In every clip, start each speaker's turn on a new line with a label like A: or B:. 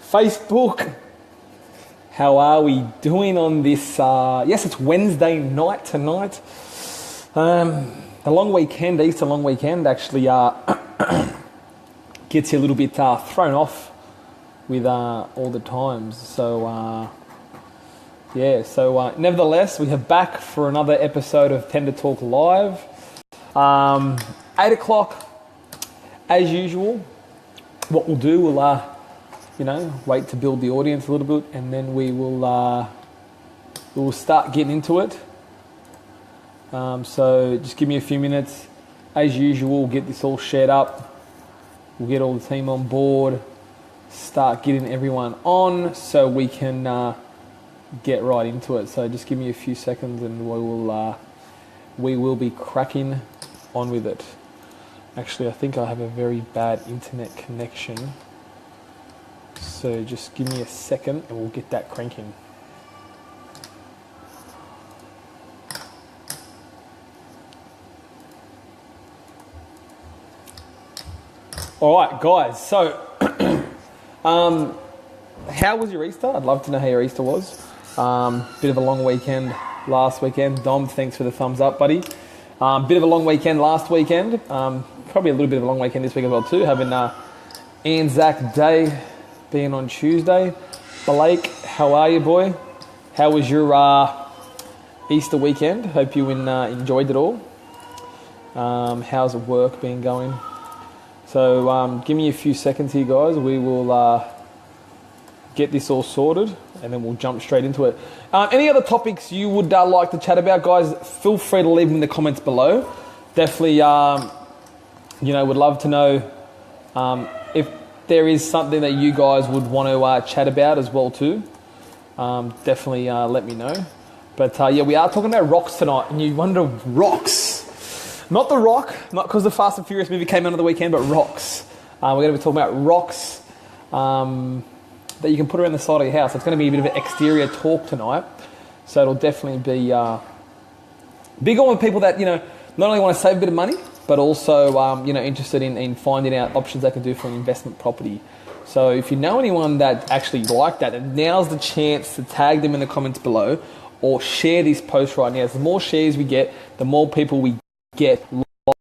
A: Facebook. How are we doing on this? Yes, it's Wednesday night tonight. The long weekend, Easter long weekend, actually gets you a little bit thrown off with all the times. So, nevertheless, we are back for another episode of Tend to Talk Live. 8 o'clock, as usual. What we'll do, we'll wait to build the audience a little bit, and then we will start getting into it. So just give me a few minutes. As usual, we'll get this all shared up. We'll get all the team on board, start getting everyone on so we can get right into it. So just give me a few seconds and we will be cracking on with it. Actually, I think I have a very bad internet connection. So just give me a second and we'll get that cranking. All right, guys. So, how was your Easter? I'd love to know how your Easter was. Bit of a long weekend last weekend. Dom, thanks for the thumbs up, buddy. Bit of a long weekend last weekend. Probably a little bit of a long weekend this week as well too. Having Anzac Day being on Tuesday. Blake, how are you, boy? How was your Easter weekend? Hope you enjoyed it all. How's work been going? So give me a few seconds here, guys. We will get this all sorted and then we'll jump straight into it. Any other topics you would like to chat about, guys, feel free to leave them in the comments below. Definitely, would love to know if there is something that you guys would want to chat about as well too. Definitely let me know. But we are talking about rocks tonight, and you wonder, rocks. Not The Rock, not because the Fast and Furious movie came out on the weekend, but rocks. We're going to be talking about rocks that you can put around the side of your house. It's going to be a bit of an exterior talk tonight. So it'll definitely be big on with people that, not only want to save a bit of money, but also, interested in finding out options they can do for an investment property. So if you know anyone that actually like that, then now's the chance to tag them in the comments below or share this post right now. The more shares we get, the more people we get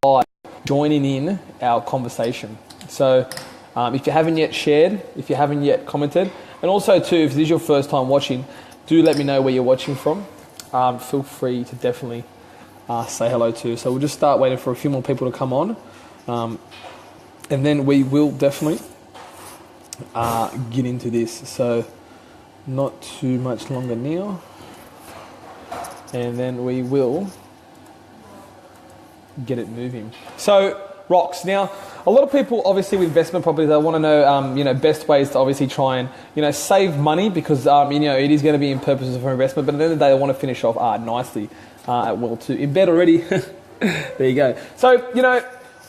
A: live joining in our conversation. So if you haven't yet shared, if you haven't yet commented, and also too, if this is your first time watching, do let me know where you're watching from. Feel free to definitely say hello too. So we'll just start waiting for a few more people to come on, and then we will definitely get into this. So not too much longer now, and then we will get it moving. So rocks. Now, a lot of people, obviously, with investment properties, they want to know, best ways to obviously try and, save money because, it is going to be in purposes of investment. But at the end of the day, they want to finish off nicely well too. In bed already. There you go. So,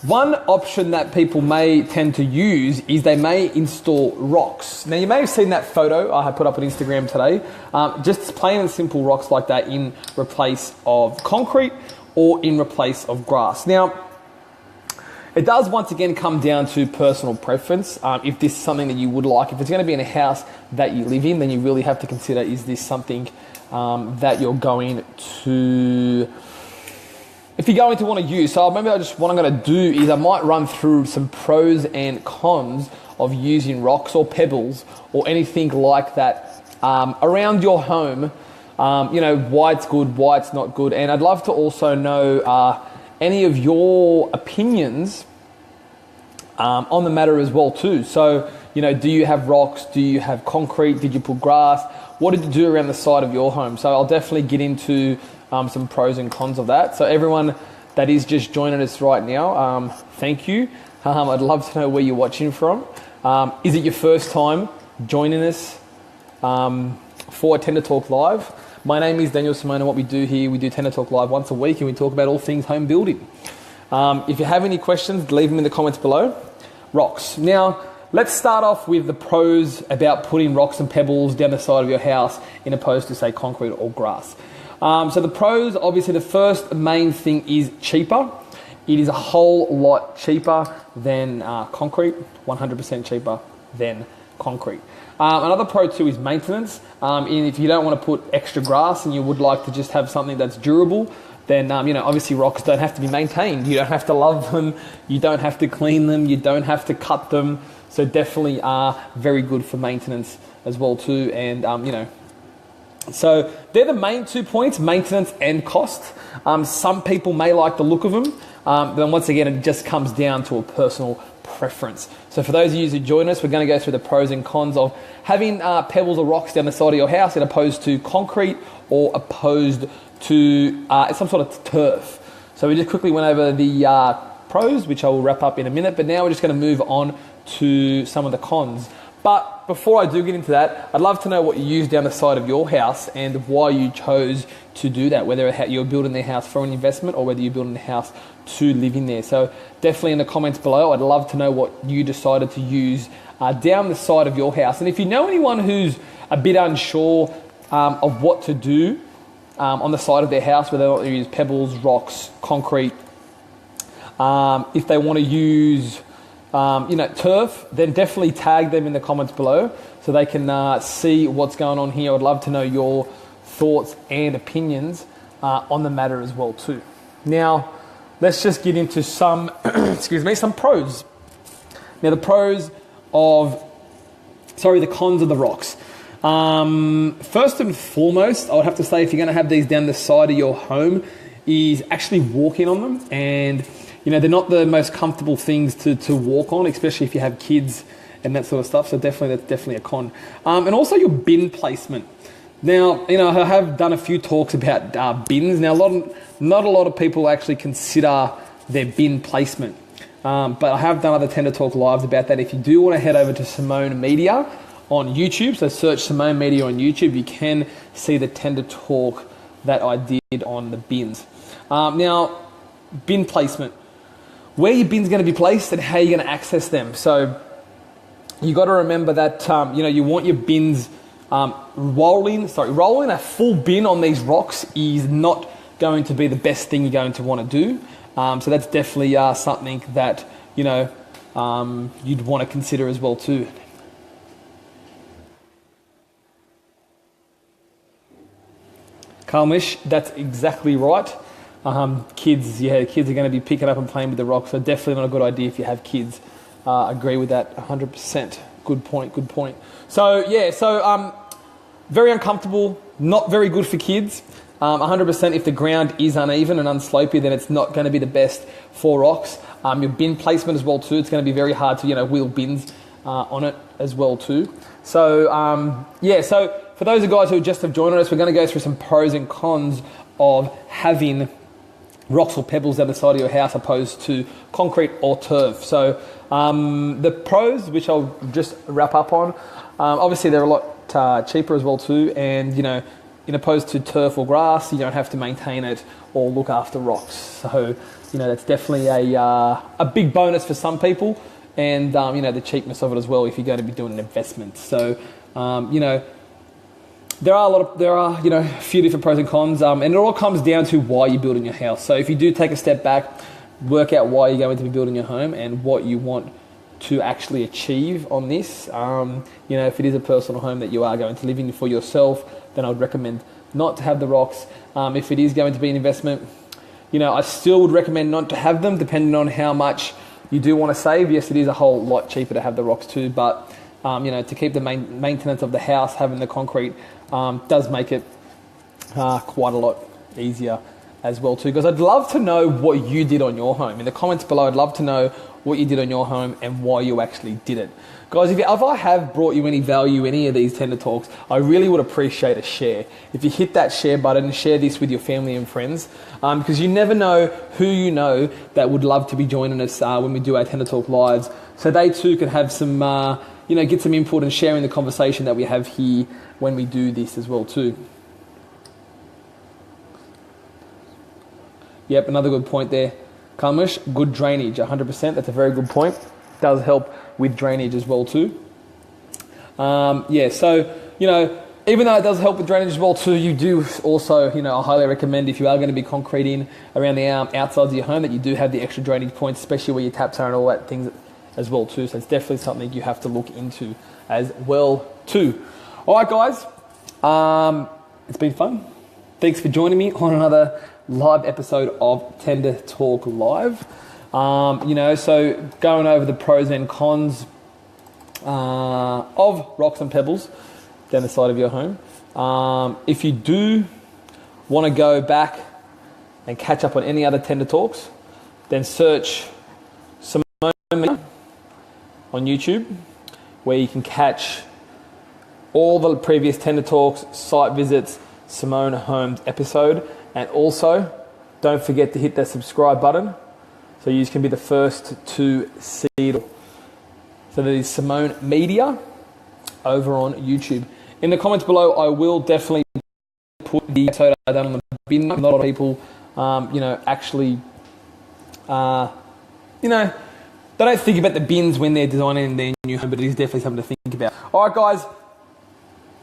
A: one option that people may tend to use is they may install rocks. Now, you may have seen that photo I put up on Instagram today. Just plain and simple rocks like that in replace of concrete or in replace of grass. Now, it does once again come down to personal preference. If this is something that you would like, if it's going to be in a house that you live in, then you really have to consider, is this something that you're going to, if you're going to want to use. So maybe what I'm going to do is I might run through some pros and cons of using rocks or pebbles or anything like that around your home. Why it's good, why it's not good. And I'd love to also know any of your opinions on the matter as well too. So, do you have rocks? Do you have concrete? Did you put grass? What did you do around the side of your home? So I'll definitely get into some pros and cons of that. So everyone that is just joining us right now, thank you. I'd love to know where you're watching from. Is it your first time joining us for Tend to Talk Live? My name is Daniel Simone, and what we do here, we do Tend to Talk Live once a week, and we talk about all things home building. If you have any questions, leave them in the comments below. Rocks. Now, let's start off with the pros about putting rocks and pebbles down the side of your house in opposed to, say, concrete or grass. So the pros, obviously, the first main thing is cheaper. It is a whole lot cheaper than concrete, 100% cheaper than concrete. Another pro too is maintenance. If you don't want to put extra grass and you would like to just have something that's durable, then obviously rocks don't have to be maintained. You don't have to love them. You don't have to clean them. You don't have to cut them. So definitely are very good for maintenance as well too. And so they're the main 2 points: maintenance and cost. Some people may like the look of them. Then once again, it just comes down to a personal preference. So for those of you who join us, we're going to go through the pros and cons of having pebbles or rocks down the side of your house as opposed to concrete or opposed to some sort of turf. So we just quickly went over the pros, which I will wrap up in a minute, but now we're just going to move on to some of the cons. But before I do get into that, I'd love to know what you use down the side of your house and why you chose to do that, whether you're building the house for an investment or whether you're building the house to live in there. So definitely in the comments below, I'd love to know what you decided to use down the side of your house. And if you know anyone who's a bit unsure of what to do on the side of their house, whether they want to use pebbles, rocks, concrete, if they want to use turf, then definitely tag them in the comments below so they can see what's going on here. I'd love to know your thoughts and opinions on the matter as well too. Now, let's just get into some, some pros. Now, the cons of the rocks. First and foremost, I would have to say if you're going to have these down the side of your home is actually walking on them. And they're not the most comfortable things to walk on, especially if you have kids and that sort of stuff. So that's definitely a con. And also your bin placement. Now, I have done a few talks about bins. Now, not a lot of people actually consider their bin placement. But I have done other Tender Talk lives about that. If you do want to head over to Simone Media on YouTube, so search Simone Media on YouTube, you can see the Tender Talk that I did on the bins. Now, bin placement. Where your bin's going to be placed and how you're going to access them. So you got to remember that you want your bins rolling a full bin on these rocks is not going to be the best thing you're going to want to do. So that's definitely something that you'd want to consider as well too. Kalmish, that's exactly right. Kids are going to be picking up and playing with the rocks, so definitely not a good idea if you have kids. Agree with that 100%. Good point. So very uncomfortable, not very good for kids. 100% if the ground is uneven and unslopey, then it's not going to be the best for rocks. Your bin placement as well too, it's going to be very hard to wheel bins on it as well too. So so for those of guys who just have joined us, we're going to go through some pros and cons of having rocks or pebbles down the side of your house opposed to concrete or turf. So the pros, which I'll just wrap up on, obviously they're a lot cheaper as well too, and in opposed to turf or grass, you don't have to maintain it or look after rocks. So that's definitely a big bonus for some people, and the cheapness of it as well if you're going to be doing an investment. So there are a few different pros and cons, and it all comes down to why you're building your house. So if you do take a step back, work out why you're going to be building your home and what you want to actually achieve on this. If it is a personal home that you are going to live in for yourself, then I would recommend not to have the rocks. If it is going to be an investment, I still would recommend not to have them, depending on how much you do want to save. Yes, it is a whole lot cheaper to have the rocks too, but to keep the maintenance of the house, having the concrete does make it quite a lot easier as well too. Because I'd love to know what you did on your home. In the comments below, I'd love to know what you did on your home and why you actually did it. Guys, if I have brought you any value, any of these Tender Talks, I really would appreciate a share. If you hit that share button and share this with your family and friends, because you never know who you know that would love to be joining us when we do our Tender Talk lives, so they too can have some, get some input and sharing the conversation that we have here when we do this as well too. Yep, another good point there. Kalmish, good drainage, 100%. That's a very good point. Does help with drainage as well too. So, even though it does help with drainage as well too, you do also, I highly recommend if you are going to be concreting around the outsides of your home that you do have the extra drainage points, especially where your taps are and all that things as well too. So it's definitely something you have to look into as well too. All right, guys, it's been fun. Thanks for joining me on another live episode of Tender Talk Live. So going over the pros and cons of rocks and pebbles down the side of your home. If you do want to go back and catch up on any other Tender Talks, then search Simone on YouTube, where you can catch all the previous Tender Talks, site visits, Simone Holmes episode, and also don't forget to hit that subscribe button so you can be the first to see it all. So that is Simone Media over on YouTube. In the comments below, I will definitely put the episode I done on the bin. A lot of people, they don't think about the bins when they're designing their new home, but it is definitely something to think about. All right, guys,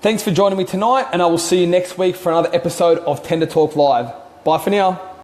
A: thanks for joining me tonight, and I will see you next week for another episode of Tender Talk Live. Bye for now.